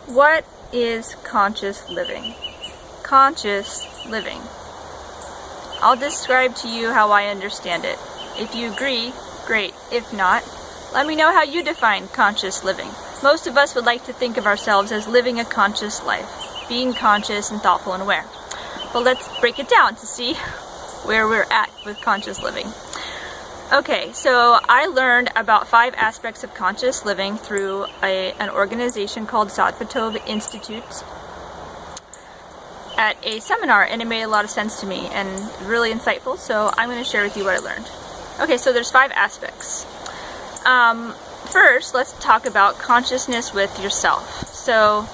What is conscious living? Conscious living. I'll describe to you how I understand it. If you agree, great. If not, let me know how you define conscious living. Most of us would like to think of ourselves as living a conscious life, being conscious and thoughtful and aware. But let's break it down to see where we're at with conscious living. Okay, so I learned about 5 aspects of conscious living through an organization called Sattva Tov Institute at a seminar, and it made a lot of sense to me and really insightful, so I'm going to share with you what I learned. Okay, so there's 5 aspects. First, let's talk about consciousness with yourself. So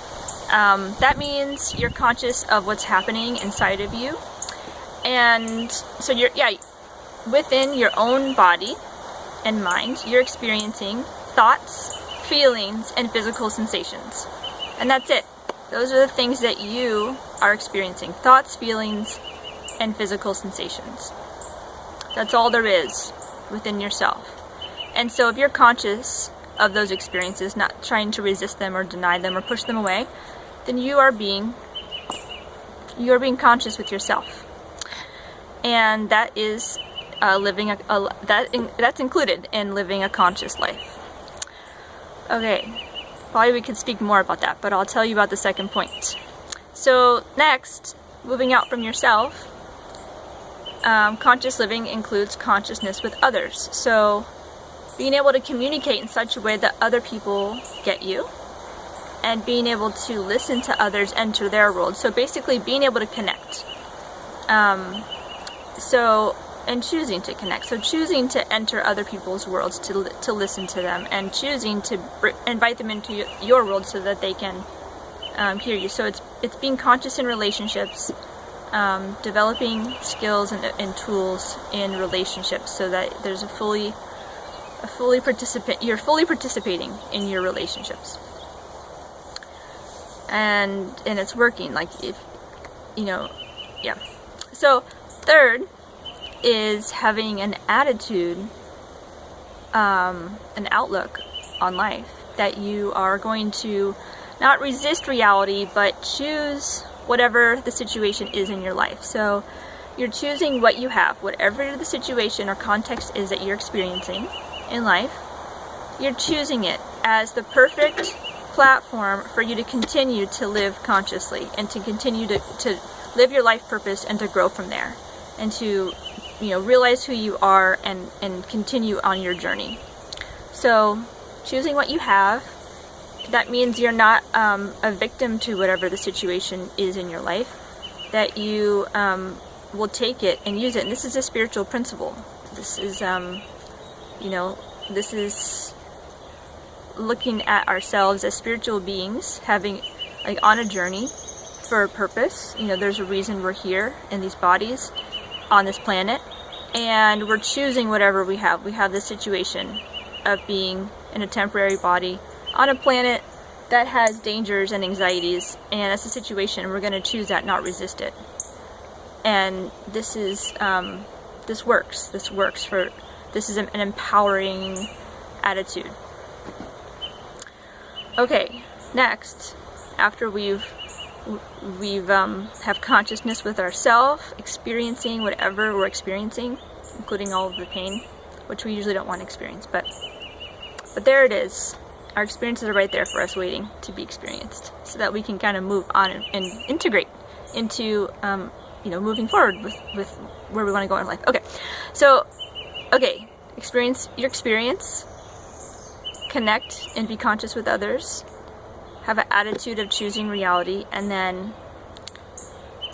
that means you're conscious of what's happening inside of you, and so within your own body and mind, you're experiencing thoughts, feelings, and physical sensations. And that's it. Those are the things that you are experiencing. Thoughts, feelings, and physical sensations. That's all there is within yourself. And so if you're conscious of those experiences, not trying to resist them or deny them or push them away, then you are being conscious with yourself. And that is that's included in living a conscious life. Okay, probably we could speak more about that, but I'll tell you about the second point. So next, moving out from yourself, conscious living includes consciousness with others. So being able to communicate in such a way that other people get you, and being able to listen to others enter their world. So basically being able to connect. And choosing to connect. So choosing to enter other people's worlds, to listen to them, and choosing to invite them into your world so that they can hear you. So it's being conscious in relationships, developing skills and tools in relationships so that there's you're fully participating in your relationships. And it's working, So third is having an attitude, an outlook on life, that you are going to not resist reality, but choose whatever the situation is in your life. So you're choosing what you have, whatever the situation or context is that you're experiencing in life, you're choosing it as the perfect platform for you to continue to live consciously and to continue to live your life purpose and to grow from there and to realize who you are and continue on your journey. So choosing what you have, that means you're not a victim to whatever the situation is in your life, that you will take it and use it. And this is a spiritual principle. This is this is looking at ourselves as spiritual beings, having on a journey for a purpose. There's a reason we're here in these bodies on this planet, and we're choosing whatever we have. We have the situation of being in a temporary body on a planet that has dangers and anxieties, and that's the situation. We're going to choose that, not resist it. And this is this works. This is an empowering attitude. Okay, next, after we've have consciousness with ourselves, experiencing whatever we're experiencing, including all of the pain, which we usually don't want to experience, but there it is. Our experiences are right there for us, waiting to be experienced, so that we can kind of move on and integrate into moving forward with where we want to go in life. Experience your experience, connect and be conscious with others, have an attitude of choosing reality, and then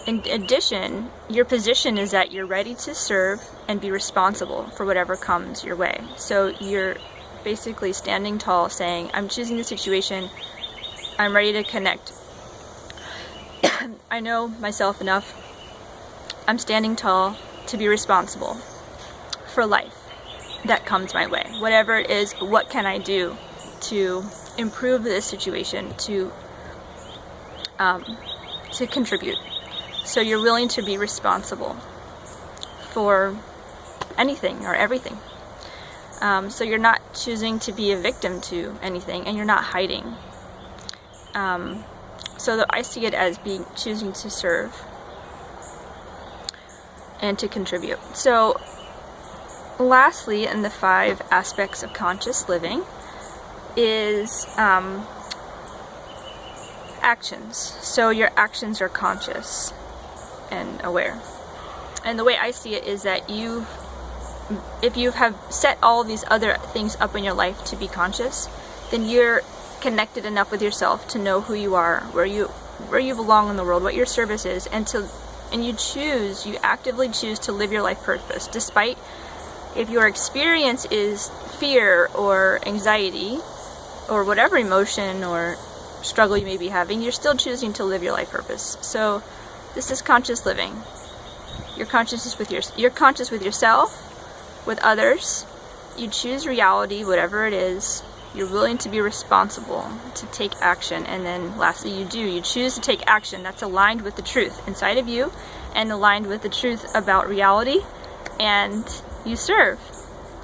in addition, your position is that you're ready to serve and be responsible for whatever comes your way. So you're basically standing tall, saying, I'm choosing the situation, I'm ready to connect. I know myself enough, I'm standing tall to be responsible for life that comes my way. Whatever it is, what can I do to improve this situation, to contribute? So you're willing to be responsible for anything or everything. So you're not choosing to be a victim to anything, and you're not hiding. So that I see it as choosing to serve and to contribute. So lastly, in the 5 aspects of conscious living is actions. So your actions are conscious and aware. And the way I see it is that if you have set all these other things up in your life to be conscious, then you're connected enough with yourself to know who you are, where you belong in the world, what your service is, and you actively choose to live your life purpose, despite if your experience is fear or anxiety or whatever emotion or struggle you may be having, you're still choosing to live your life purpose. So this is conscious living. You're conscious with yourself, with others. You choose reality, whatever it is. You're willing to be responsible, to take action, and then lastly you choose to take action that's aligned with the truth inside of you and aligned with the truth about reality, and you serve.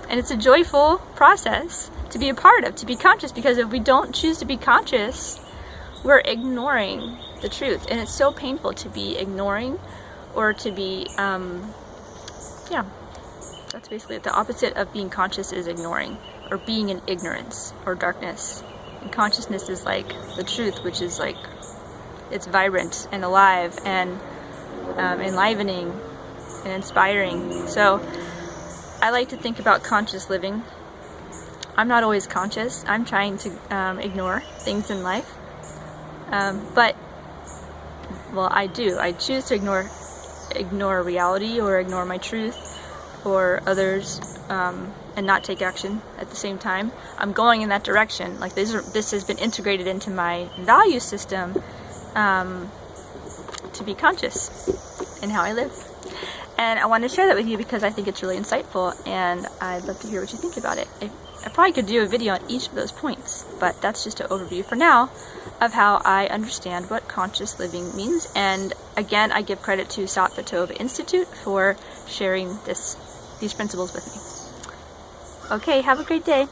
And it's a joyful process to be a part of, to be conscious, because if we don't choose to be conscious, we're ignoring the truth. And it's so painful to be ignoring or to be, that's basically it. The opposite of being conscious is ignoring, or being in ignorance or darkness. And consciousness is like the truth, which is like, it's vibrant and alive and enlivening and inspiring. So I like to think about conscious living. I'm not always conscious. I'm trying to ignore things in life. I do. I choose to ignore reality or ignore my truth or others, and not take action at the same time. I'm going in that direction. Like this has been integrated into my value system to be conscious in how I live. And I want to share that with you because I think it's really insightful, and I'd love to hear what you think about it. I probably could do a video on each of those points, but that's just an overview for now of how I understand what conscious living means. And again, I give credit to Sattva Tova Institute for sharing these principles with me. Okay, have a great day.